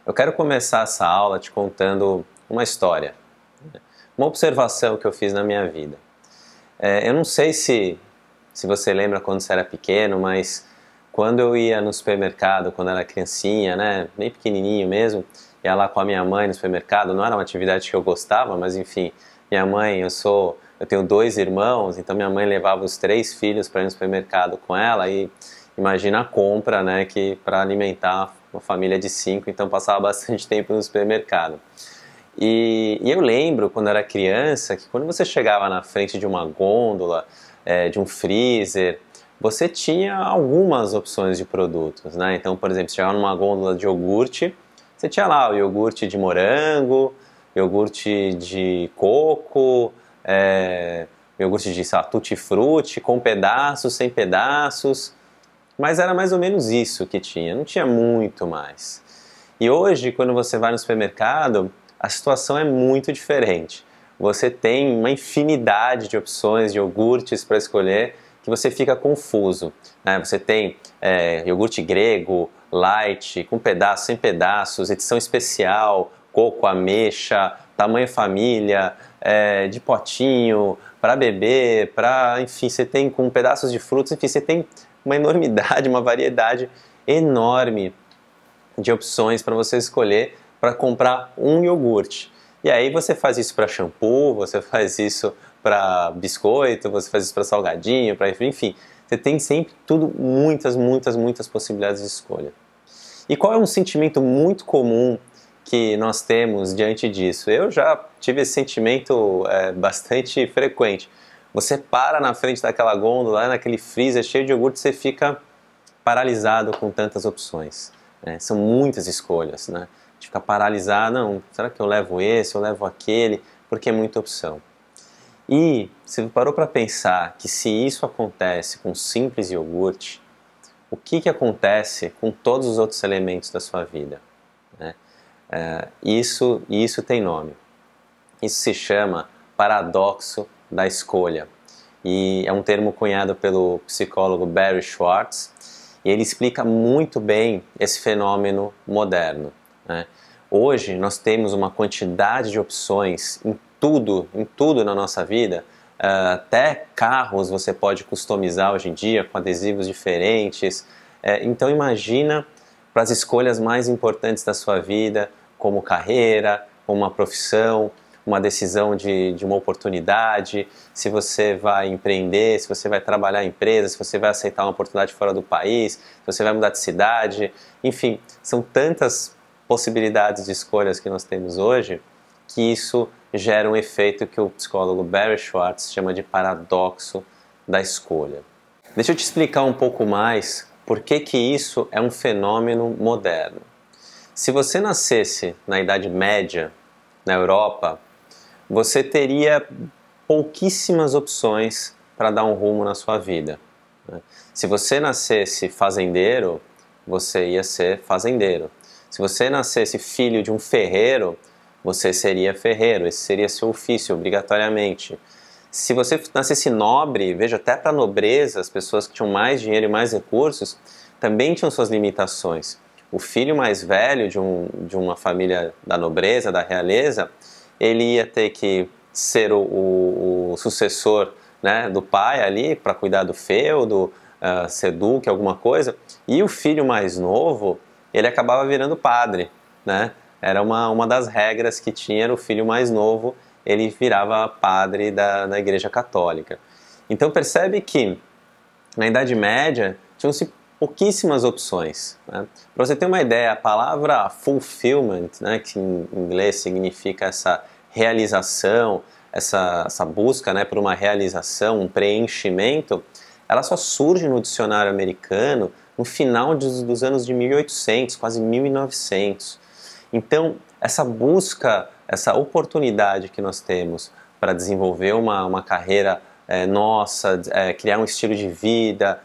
Eu quero começar essa aula te contando uma história, uma observação que eu fiz na minha vida. Eu não sei se você lembra quando você era pequeno, mas quando eu ia no supermercado, quando eu era criancinha, né, bem pequenininho mesmo, ia lá com a minha mãe no supermercado, não era uma atividade que eu gostava, mas enfim, minha mãe, eu tenho 2 irmãos, então minha mãe levava os 3 filhos para ir no supermercado com ela e imagina a compra, né, que para alimentar uma família de 5, então passava bastante tempo no supermercado. E eu lembro, quando eu era criança, que quando você chegava na frente de uma gôndola, de um freezer, você tinha algumas opções de produtos, né? Então, por exemplo, você chegava numa gôndola de iogurte, você tinha lá o iogurte de morango, iogurte de coco, iogurte de, sei lá, tutti-frutti, com pedaços, sem pedaços, mas era mais ou menos isso que tinha, não tinha muito mais. E hoje, quando você vai no supermercado, a situação é muito diferente. Você tem uma infinidade de opções de iogurtes para escolher que você fica confuso, né? Você tem iogurte grego, light, com pedaços, sem pedaços, edição especial, coco, ameixa, tamanho família, de potinho, para beber, enfim, você tem com pedaços de frutas, enfim, você tem uma enormidade, uma variedade enorme de opções para você escolher para comprar um iogurte. E aí você faz isso para shampoo, você faz isso para biscoito, você faz isso para salgadinho, para enfim, você tem sempre tudo, muitas possibilidades de escolha. E qual é um sentimento muito comum que nós temos diante disso? Eu já tive esse sentimento bastante frequente. Você para na frente daquela gôndola, naquele freezer cheio de iogurte, você fica paralisado com tantas opções. São muitas escolhas, né? A gente fica paralisado, não, será que eu levo esse, eu levo aquele, porque é muita opção. E você parou para pensar que se isso acontece com simples iogurte, o que acontece com todos os outros elementos da sua vida? Isso tem nome. Isso se chama paradoxo da escolha. E é um termo cunhado pelo psicólogo Barry Schwartz, e ele explica muito bem esse fenômeno moderno, né? Hoje nós temos uma quantidade de opções em tudo na nossa vida, até carros você pode customizar hoje em dia com adesivos diferentes. Então imagina para as escolhas mais importantes da sua vida, como carreira, como uma profissão, uma decisão de uma oportunidade, se você vai empreender, se você vai trabalhar em empresa, se você vai aceitar uma oportunidade fora do país, se você vai mudar de cidade, enfim, são tantas possibilidades de escolhas que nós temos hoje que isso gera um efeito que o psicólogo Barry Schwartz chama de paradoxo da escolha. Deixa eu te explicar um pouco mais por que isso é um fenômeno moderno. Se você nascesse na Idade Média, na Europa, você teria pouquíssimas opções para dar um rumo na sua vida. Se você nascesse fazendeiro, você ia ser fazendeiro. Se você nascesse filho de um ferreiro, você seria ferreiro. Esse seria seu ofício, obrigatoriamente. Se você nascesse nobre, veja, até para a nobreza, as pessoas que tinham mais dinheiro e mais recursos, também tinham suas limitações. O filho mais velho de uma família da nobreza, da realeza, ele ia ter que ser o sucessor, né, do pai ali para cuidar do feudo, ser duque, alguma coisa, e o filho mais novo, ele acabava virando padre, né? Era uma das regras que tinha, era o filho mais novo, ele virava padre da Igreja Católica. Então percebe que na Idade Média tinham-se pouquíssimas opções, né? Para você ter uma ideia, a palavra fulfillment, né, que em inglês significa essa realização, essa busca, né, por uma realização, um preenchimento, ela só surge no dicionário americano no final dos anos de 1800, quase 1900. Então, essa busca, essa oportunidade que nós temos para desenvolver uma carreira nossa, criar um estilo de vida,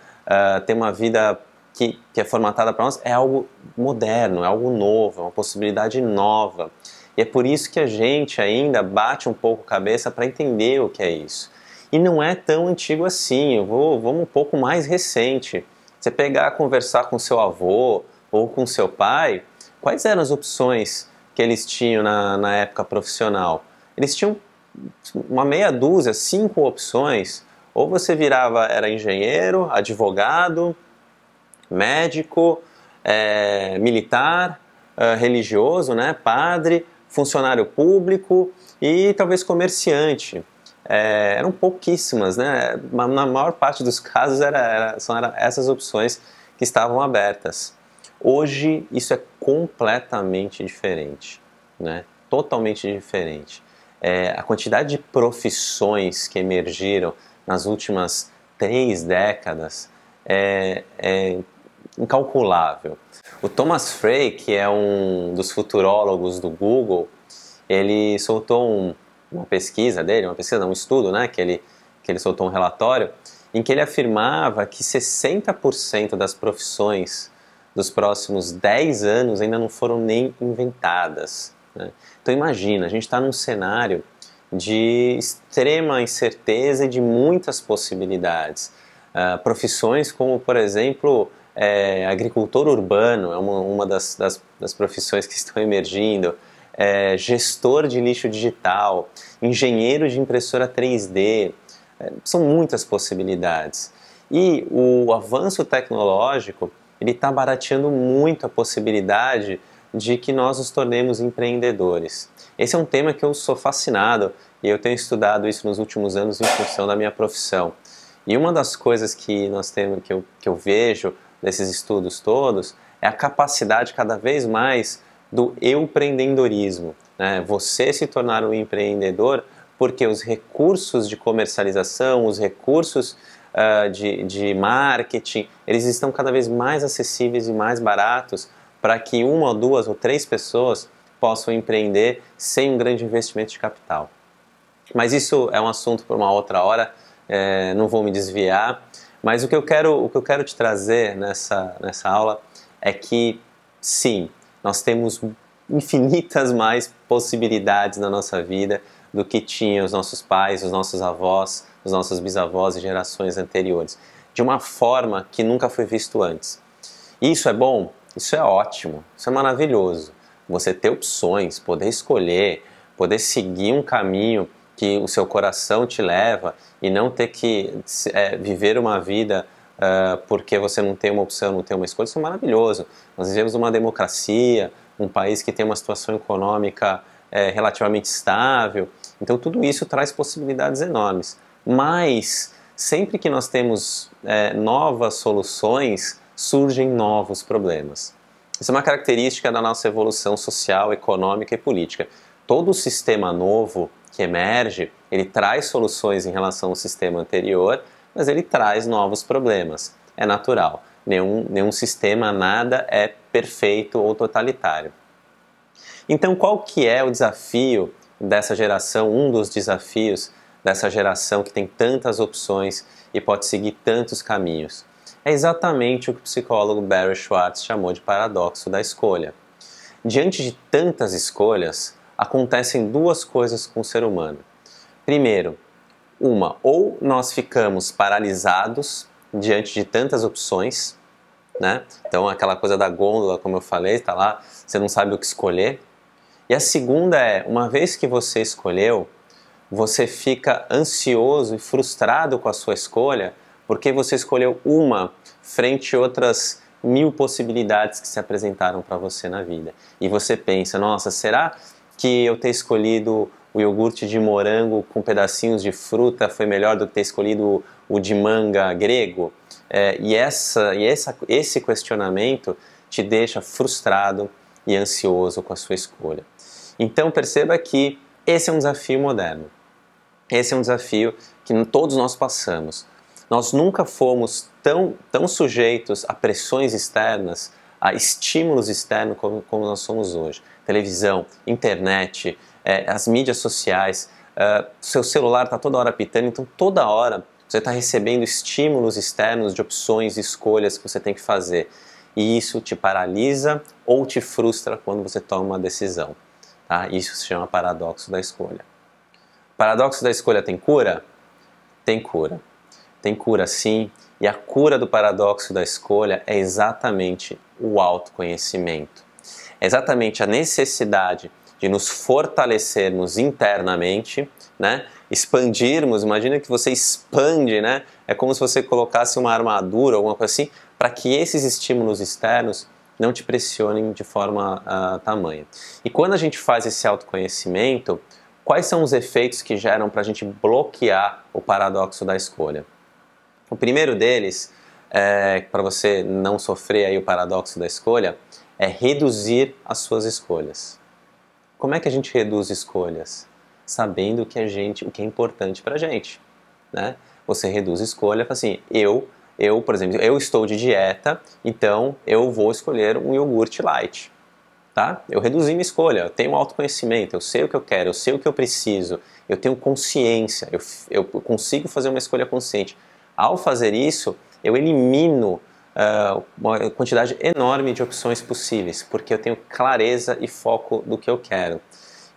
ter uma vida que é formatada para nós, é algo moderno, é algo novo, é uma possibilidade nova. E é por isso que a gente ainda bate um pouco a cabeça para entender o que é isso. E não é tão antigo assim, vamos um pouco mais recente. Você pegar, conversar com seu avô ou com seu pai, quais eram as opções que eles tinham na época profissional? Eles tinham uma meia dúzia, 5 opções. Ou você virava, era engenheiro, advogado, médico, militar, religioso, né, padre, funcionário público e talvez comerciante. Eram pouquíssimas, né? Na maior parte dos casos são essas opções que estavam abertas. Hoje isso é completamente diferente, né? Totalmente diferente. A quantidade de profissões que emergiram nas últimas 3 décadas é incalculável. O Thomas Frey, que é um dos futurólogos do Google, ele soltou uma pesquisa dele, um estudo, né, que ele soltou um relatório, em que ele afirmava que 60% das profissões dos próximos 10 anos ainda não foram nem inventadas, né? Então imagina, a gente está num cenário de extrema incerteza e de muitas possibilidades. Profissões como, por exemplo, agricultor urbano é uma das profissões que estão emergindo, gestor de lixo digital, engenheiro de impressora 3D, são muitas possibilidades. E o avanço tecnológico ele está barateando muito a possibilidade de que nós nos tornemos empreendedores. Esse é um tema que eu sou fascinado e eu tenho estudado isso nos últimos anos em função da minha profissão. E uma das coisas que nós temos, que eu vejo nesses estudos todos, é a capacidade cada vez mais do empreendedorismo, né? Você se tornar um empreendedor porque os recursos de comercialização, os recursos de marketing, eles estão cada vez mais acessíveis e mais baratos para que 1 ou 2 ou 3 pessoas possam empreender sem um grande investimento de capital. Mas isso é um assunto para uma outra hora, não vou me desviar. Mas o que eu quero te trazer nessa aula é que, sim, nós temos infinitas mais possibilidades na nossa vida do que tinham os nossos pais, os nossos avós, os nossos bisavós e gerações anteriores, de uma forma que nunca foi visto antes. Isso é bom? Isso é ótimo, isso é maravilhoso. Você ter opções, poder escolher, poder seguir um caminho que o seu coração te leva e não ter que viver uma vida porque você não tem uma opção, não tem uma escolha, isso é maravilhoso. Nós vivemos uma democracia, um país que tem uma situação econômica relativamente estável, então tudo isso traz possibilidades enormes. Mas sempre que nós temos novas soluções, surgem novos problemas. Isso é uma característica da nossa evolução social, econômica e política. Todo sistema novo que emerge, ele traz soluções em relação ao sistema anterior, mas ele traz novos problemas. É natural. Nenhum sistema, nada é perfeito ou totalitário. Então, qual que é o desafio dessa geração, um dos desafios dessa geração que tem tantas opções e pode seguir tantos caminhos? É exatamente o que o psicólogo Barry Schwartz chamou de paradoxo da escolha. Diante de tantas escolhas, acontecem 2 coisas com o ser humano. Primeiro, ou nós ficamos paralisados diante de tantas opções, né? Então aquela coisa da gôndola, como eu falei, está lá, você não sabe o que escolher. E a segunda uma vez que você escolheu, você fica ansioso e frustrado com a sua escolha, porque você escolheu uma frente a outras 1000 possibilidades que se apresentaram para você na vida. E você pensa, nossa, será que eu ter escolhido o iogurte de morango com pedacinhos de fruta foi melhor do que ter escolhido o de manga grego? Esse questionamento te deixa frustrado e ansioso com a sua escolha. Então perceba que esse é um desafio moderno. Esse é um desafio que todos nós passamos. Nós nunca fomos tão sujeitos a pressões externas, a estímulos externos como nós somos hoje. Televisão, internet, as mídias sociais, seu celular está toda hora pitando, então toda hora você está recebendo estímulos externos de opções e escolhas que você tem que fazer. E isso te paralisa ou te frustra quando você toma uma decisão. Tá? Isso se chama paradoxo da escolha. O paradoxo da escolha tem cura? Tem cura. Tem cura sim, e a cura do paradoxo da escolha é exatamente o autoconhecimento. é exatamente a necessidade de nos fortalecermos internamente, né? Expandirmos, imagina que você expande, né? É como se você colocasse uma armadura, alguma coisa assim, para que esses estímulos externos não te pressionem de forma tamanha. E quando a gente faz esse autoconhecimento, quais são os efeitos que geram para a gente bloquear o paradoxo da escolha? O primeiro deles, para você não sofrer aí o paradoxo da escolha, é reduzir as suas escolhas. Como é que a gente reduz escolhas? Sabendo o que é importante pra gente, né? Você reduz escolha, fala assim, por exemplo, eu estou de dieta, então eu vou escolher um iogurte light, tá? Eu reduzi minha escolha, eu tenho autoconhecimento, eu sei o que eu quero, eu sei o que eu preciso, eu tenho consciência, eu consigo fazer uma escolha consciente. Ao fazer isso, eu elimino uma quantidade enorme de opções possíveis, porque eu tenho clareza e foco do que eu quero.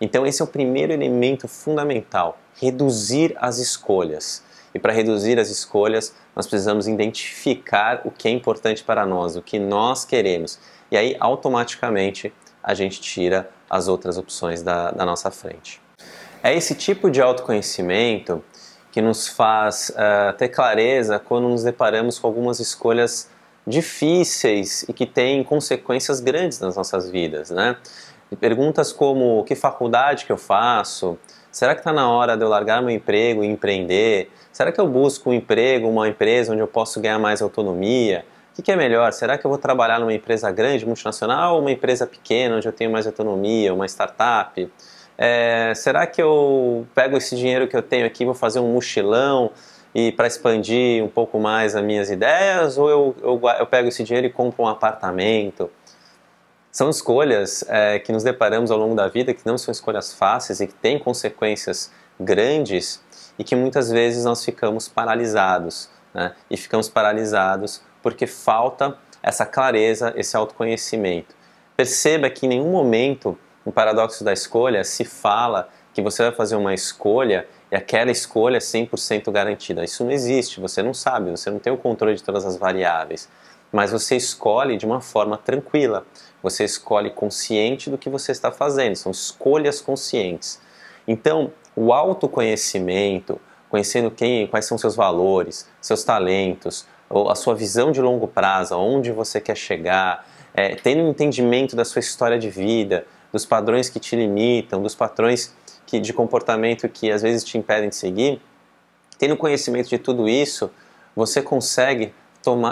Então esse é o primeiro elemento fundamental, reduzir as escolhas. E para reduzir as escolhas, nós precisamos identificar o que é importante para nós, o que nós queremos. E aí, automaticamente, a gente tira as outras opções da nossa frente. É esse tipo de autoconhecimento que nos faz ter clareza quando nos deparamos com algumas escolhas difíceis e que têm consequências grandes nas nossas vidas, né? Perguntas como, que faculdade que eu faço? Será que está na hora de eu largar meu emprego e empreender? Será que eu busco um emprego, uma empresa onde eu posso ganhar mais autonomia? O que é melhor? Será que eu vou trabalhar numa empresa grande, multinacional, ou uma empresa pequena, onde eu tenho mais autonomia, uma startup? Será que eu pego esse dinheiro que eu tenho aqui e vou fazer um mochilão e para expandir um pouco mais as minhas ideias? Ou eu pego esse dinheiro e compro um apartamento? São escolhas que nos deparamos ao longo da vida, que não são escolhas fáceis e que têm consequências grandes e que muitas vezes nós ficamos paralisados, né? E ficamos paralisados porque falta essa clareza, esse autoconhecimento. Perceba que em nenhum momento, no paradoxo da escolha, se fala que você vai fazer uma escolha e aquela escolha é 100% garantida. Isso não existe, você não sabe, você não tem o controle de todas as variáveis. Mas você escolhe de uma forma tranquila, você escolhe consciente do que você está fazendo, são escolhas conscientes. Então, o autoconhecimento, conhecendo quais são seus valores, seus talentos, a sua visão de longo prazo, aonde você quer chegar, tendo um entendimento da sua história de vida, dos padrões que te limitam, dos padrões de comportamento que às vezes te impedem de seguir, tendo conhecimento de tudo isso, você consegue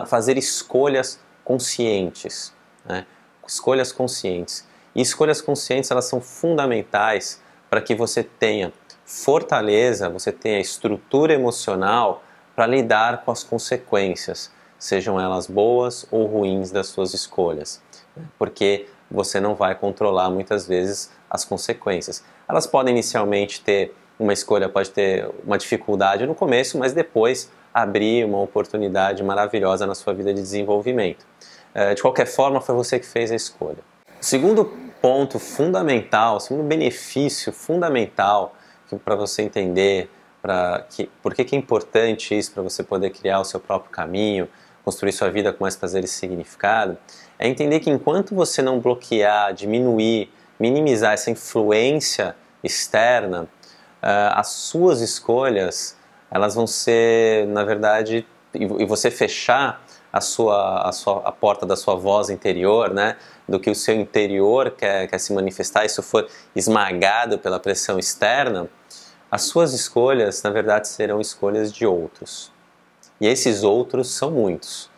fazer escolhas conscientes, né? Escolhas conscientes. E escolhas conscientes, elas são fundamentais para que você tenha fortaleza, você tenha estrutura emocional para lidar com as consequências, sejam elas boas ou ruins das suas escolhas, porque você não vai controlar muitas vezes as consequências. Elas podem inicialmente ter uma escolha, pode ter uma dificuldade no começo, mas depois abrir uma oportunidade maravilhosa na sua vida de desenvolvimento. De qualquer forma, foi você que fez a escolha. O segundo ponto fundamental, o segundo benefício fundamental para você entender por que é importante isso para você poder criar o seu próprio caminho, construir sua vida com mais prazer e significado, é entender que enquanto você não bloquear, diminuir, minimizar essa influência externa, as suas escolhas elas vão ser, na verdade, e você fechar a porta da sua voz interior, né, do que o seu interior quer se manifestar, e isso for esmagado pela pressão externa, as suas escolhas, na verdade, serão escolhas de outros. E esses outros são muitos,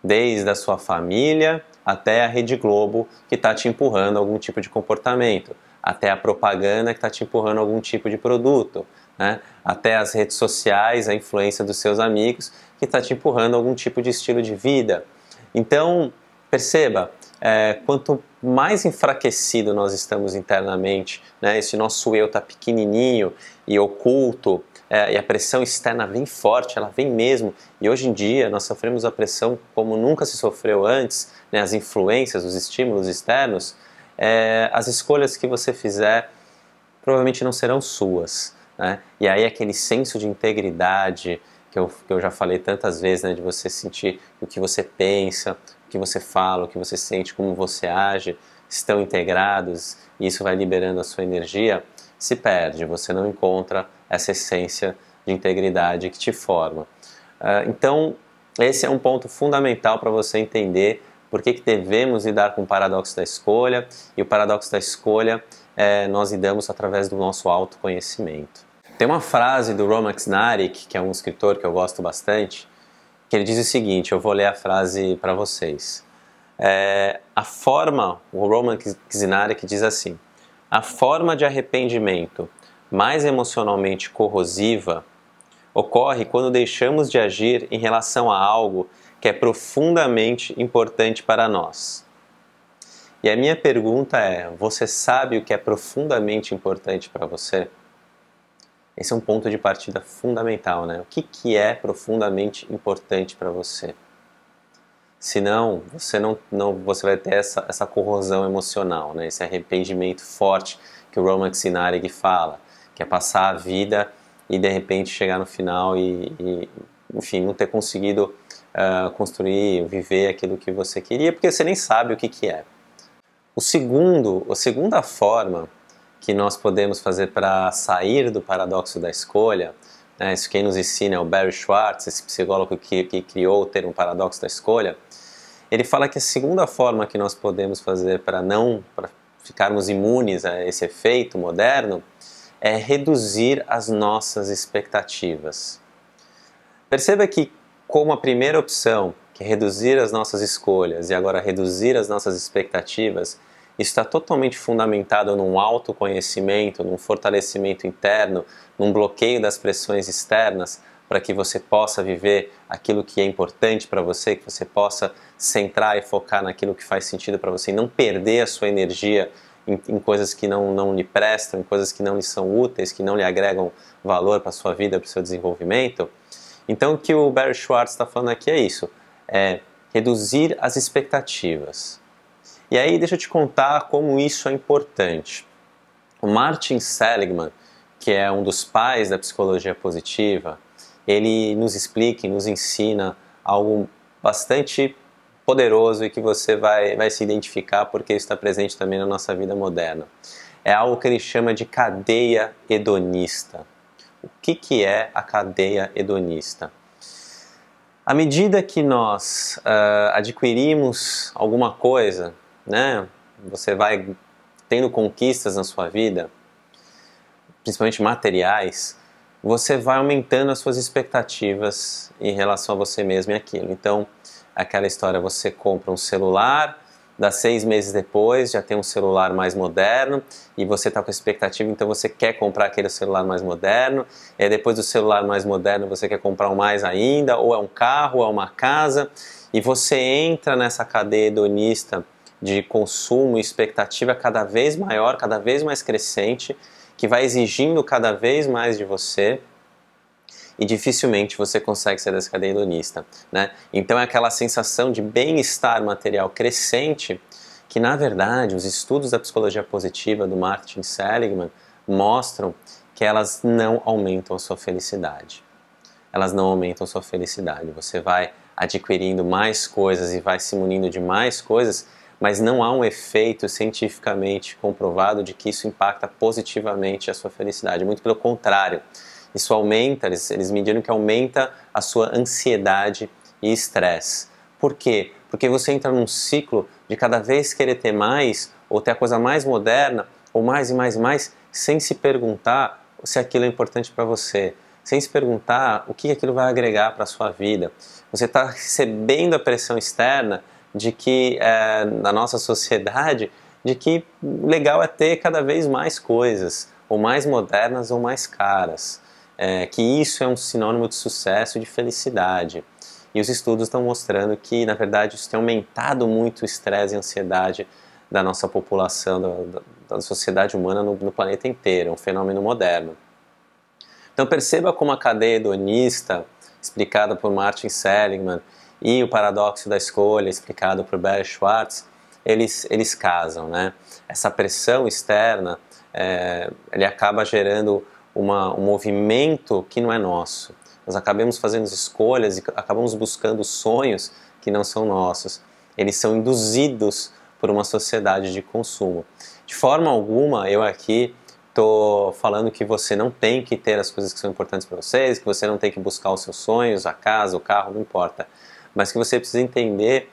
desde a sua família até a Rede Globo, que está te empurrando algum tipo de comportamento, até a propaganda que está te empurrando algum tipo de produto, né? Até as redes sociais, a influência dos seus amigos, que está te empurrando algum tipo de estilo de vida. Então, perceba, quanto mais enfraquecido nós estamos internamente, né? Esse nosso eu está pequenininho e oculto, e a pressão externa vem forte, ela vem mesmo. E hoje em dia nós sofremos a pressão como nunca se sofreu antes, né? As influências, os estímulos externos, as escolhas que você fizer provavelmente não serão suas, né? E aí aquele senso de integridade que eu já falei tantas vezes, né? De você sentir o que você pensa, o que você fala, o que você sente, como você age, estão integrados e isso vai liberando a sua energia, se perde, você não encontra essa essência de integridade que te forma. Então, esse é um ponto fundamental para você entender por que devemos lidar com o paradoxo da escolha, e o paradoxo da escolha nós lidamos através do nosso autoconhecimento. Tem uma frase do Roman Ksnarik, que é um escritor que eu gosto bastante, que ele diz o seguinte, eu vou ler a frase para vocês. O Roman Ksnarik diz assim: a forma de arrependimento mais emocionalmente corrosiva ocorre quando deixamos de agir em relação a algo que é profundamente importante para nós. E a minha pergunta é, você sabe o que é profundamente importante para você? Esse é um ponto de partida fundamental, né? O que é profundamente importante para você? Senão, você vai ter essa corrosão emocional, né? Esse arrependimento forte que o Roman Ksnarik fala, que é passar a vida e de repente chegar no final enfim, não ter conseguido construir, viver aquilo que você queria, porque você nem sabe o que é. A segunda forma que nós podemos fazer para sair do paradoxo da escolha, né, isso quem nos ensina é o Barry Schwartz, esse psicólogo que criou o termo paradoxo da escolha. Ele fala que a segunda forma que nós podemos fazer para ficarmos imunes a esse efeito moderno é reduzir as nossas expectativas. Perceba que, como a primeira opção, que é reduzir as nossas escolhas, e agora reduzir as nossas expectativas, isso está totalmente fundamentado num autoconhecimento, num fortalecimento interno, num bloqueio das pressões externas, para que você possa viver aquilo que é importante para você, que você possa centrar e focar naquilo que faz sentido para você e não perder a sua energia em coisas que não lhe prestam, em coisas que não lhe são úteis, que não lhe agregam valor para a sua vida, para o seu desenvolvimento. Então o que o Barry Schwartz está falando aqui é isso, é reduzir as expectativas. E aí deixa eu te contar como isso é importante. O Martin Seligman, que é um dos pais da psicologia positiva, ele nos explica e nos ensina algo bastante poderoso e que você vai se identificar porque isso está presente também na nossa vida moderna. É algo que ele chama de cadeia hedonista. O que é a cadeia hedonista? À medida que nós adquirimos alguma coisa, né, você vai tendo conquistas na sua vida, principalmente materiais, você vai aumentando as suas expectativas em relação a você mesmo e aquilo. Então, aquela história, você compra um celular, dá 6 meses depois, já tem um celular mais moderno, e você está com expectativa, então você quer comprar aquele celular mais moderno, e aí depois do celular mais moderno você quer comprar um mais ainda, ou é um carro, ou é uma casa, e você entra nessa cadeia hedonista de consumo e expectativa cada vez maior, cada vez mais crescente, que vai exigindo cada vez mais de você, e dificilmente você consegue sair dessa cadeia hedonista, né? Então é aquela sensação de bem-estar material crescente que, na verdade, os estudos da psicologia positiva do Martin Seligman mostram que elas não aumentam a sua felicidade. Elas não aumentam a sua felicidade. Você vai adquirindo mais coisas e vai se munindo de mais coisas, mas não há um efeito cientificamente comprovado de que isso impacta positivamente a sua felicidade. Muito pelo contrário. Isso aumenta, eles mediram que aumenta a sua ansiedade e estresse. Por quê? Porque você entra num ciclo de cada vez querer ter mais, ou ter a coisa mais moderna, ou mais e mais e mais, sem se perguntar se aquilo é importante para você, sem se perguntar o que aquilo vai agregar para a sua vida. Você está recebendo a pressão externa de que, na nossa sociedade, de que legal é ter cada vez mais coisas, ou mais modernas ou mais caras. Que isso é um sinônimo de sucesso e de felicidade. E os estudos estão mostrando que, na verdade, isso tem aumentado muito o estresse e a ansiedade da nossa população, da sociedade humana no planeta inteiro. É um fenômeno moderno. Então perceba como a cadeia hedonista, explicada por Martin Seligman, e o paradoxo da escolha, explicado por Barry Schwartz, eles casam, né? Essa pressão externa, ele acaba gerando um movimento que não é nosso. Nós acabamos fazendo acabamos buscando sonhos que não são nossos. Eles são induzidos por uma sociedade de consumo. De forma alguma, eu aqui estou falando que você não tem que ter as coisas que são importantes para vocês, que você não tem que buscar os seus sonhos, a casa, o carro, não importa. Mas que você precisa entender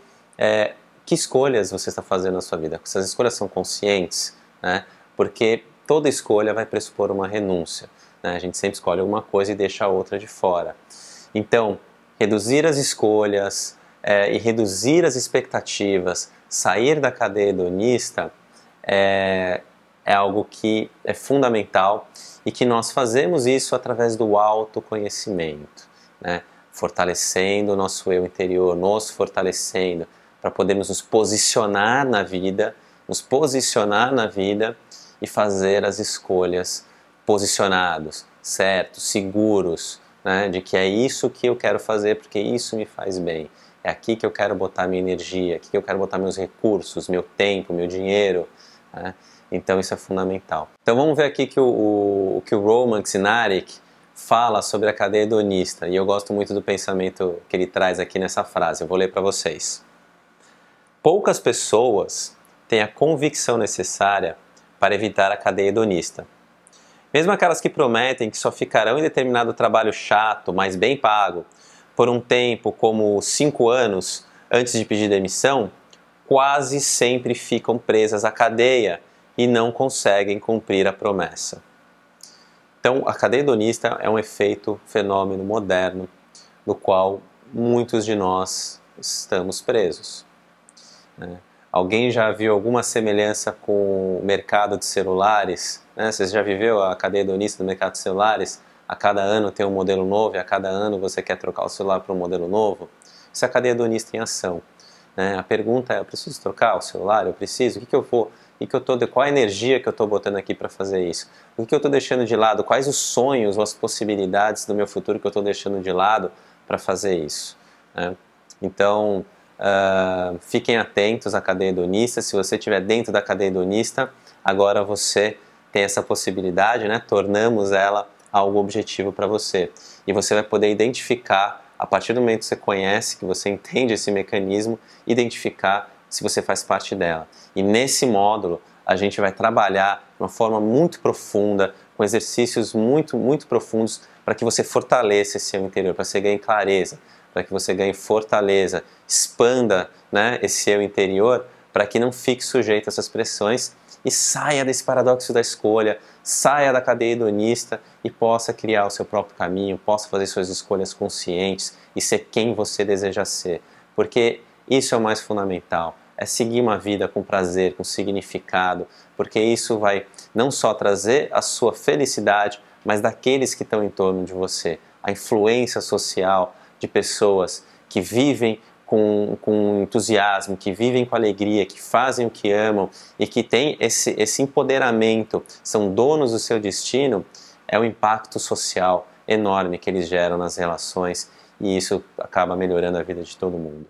que escolhas você está fazendo na sua vida. Essas escolhas são conscientes, né? Porque toda escolha vai pressupor uma renúncia, né? A gente sempre escolhe alguma coisa e deixa a outra de fora. Então, reduzir as escolhas e reduzir as expectativas, sair da cadeia hedonista é algo que é fundamental e que nós fazemos isso através do autoconhecimento, né? Fortalecendo o nosso eu interior, nos fortalecendo para podermos nos posicionar na vida e fazer as escolhas posicionados, certos, seguros, né? De que é isso que eu quero fazer porque isso me faz bem. É aqui que eu quero botar minha energia, aqui que eu quero botar meus recursos, meu tempo, meu dinheiro, né? Então isso é fundamental. Então vamos ver aqui que o Roman Zinarek fala sobre a cadeia hedonista, e eu gosto muito do pensamento que ele traz aqui nessa frase. Eu vou ler para vocês. Poucas pessoas têm a convicção necessária para evitar a cadeia hedonista. Mesmo aquelas que prometem que só ficarão em determinado trabalho chato, mas bem pago, por um tempo como 5 anos antes de pedir demissão, quase sempre ficam presas à cadeia e não conseguem cumprir a promessa. Então, a cadeia hedonista é um fenômeno moderno, no qual muitos de nós estamos presos, né? Alguém já viu alguma semelhança com o mercado de celulares, né? Você já viveu a cadeia hedonista do mercado de celulares? A cada ano tem um modelo novo e a cada ano você quer trocar o celular para um modelo novo? Isso é a cadeia hedonista em ação, né? A pergunta é, eu preciso trocar o celular? Eu preciso? Qual a energia que eu estou botando aqui para fazer isso? O que eu estou deixando de lado? Quais os sonhos ou as possibilidades do meu futuro que eu estou deixando de lado para fazer isso, né? Então, fiquem atentos à cadeia hedonista. Se você estiver dentro da cadeia hedonista, agora você tem essa possibilidade, né? Tornamos ela algo objetivo para você. E você vai poder identificar, a partir do momento que você conhece, que você entende esse mecanismo, identificar se você faz parte dela. E nesse módulo, a gente vai trabalhar de uma forma muito profunda, com exercícios muito, muito profundos, para que você fortaleça esse seu interior, para que você ganhe clareza, para que você ganhe fortaleza, expanda, né, esse seu interior, para que não fique sujeito a essas pressões e saia desse paradoxo da escolha, saia da cadeia hedonista e possa criar o seu próprio caminho, possa fazer suas escolhas conscientes e ser quem você deseja ser. Porque isso é o mais fundamental, é seguir uma vida com prazer, com significado, porque isso vai não só trazer a sua felicidade, mas daqueles que estão em torno de você, a influência social de pessoas que vivem com entusiasmo, que vivem com alegria, que fazem o que amam e que têm esse empoderamento, são donos do seu destino, é um impacto social enorme que eles geram nas relações e isso acaba melhorando a vida de todo mundo.